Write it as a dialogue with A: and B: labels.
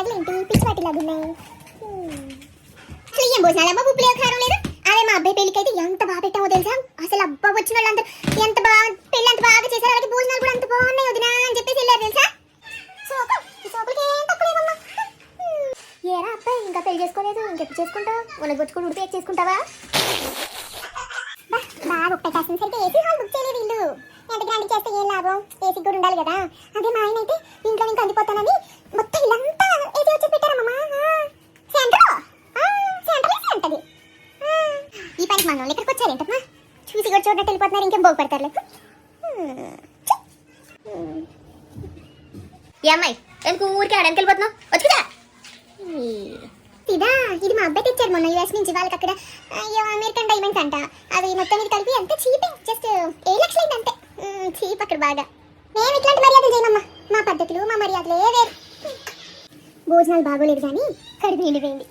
A: మర్యాదలు ఏంటి పిచ్చి వాటిలాగా ఉన్నాయి. అసలు ఏం భోజనాలు అబ్బా ఉప్పు లేదు కారం లేదు. అదే మా అబ్బాయి పెళ్ళికి అయితే ఎంత బాగా పెట్టామో తెలుసా. అసలు అబ్బా వచ్చిన వాళ్ళందరూ ఎంత బాగా పెళ్ళి అంత బాగా చేశారు, అలాగే భోజనాలు కూడా అంత బాగున్నాయి వదినా అని చెప్పేసి వెళ్ళారు తెలుసా. సోకులకి ఏం తక్కువలేమమ్మా. ఏరా అబ్బాయి ఇంకా పెళ్లి చేసుకోలేదు, ఇంకెప్పుడు చేసుకుంటావు? ఉనగొచ్చుకొని ఉడితే చేసుకుంటావా? బాగా పెట్టాల్సిన సరికి ఏసీ హాల్ బుక్ చేయలేదు వీళ్ళు. ఎంత గ్రాండ్ చేస్తే ఏం లాభం, ఏసీ కూడా ఉండాలి కదా. అదే మా ఆయన అయితే ఇంట్లో ఇంకా అందిపోతానని మొత్తం ఇల్లంతా ఏసీ వచ్చి పెట్టారమ్మా. సెంటది ఈ పనికి మన వాళ్ళు ఇక్కడికి వచ్చారేంటమ్మా. చూసి కూడా చూడట్టు వెళ్ళిపోతున్నారు, ఇంకేం బాగుపడతారు.
B: ఈ అమ్మాయి ఎందుకు ఊరికి ఆడానికి వెళ్ళిపోతున్నావు? వచ్చుదా
A: ఇదా ఇది మా అబ్బాయి తెచ్చారు మొన్న యూఎస్ నుంచి. వాళ్ళకి అక్కడ అమెరికన్ డైమండ్స్ అంట, అవి మొత్తం మీద కలిపి అంత చీప్, జస్ట్ 7 లక్షలు అయింది అంతే. చీప్ అక్కడ బాగా. మేము ఇట్లాంటి మర్యాదలు చేయమమ్మా, మా పద్ధతులు మా మర్యాదలే వేరు. భోజనాలు బాగోలేదు కానీ కడుపు నిండిపోయింది.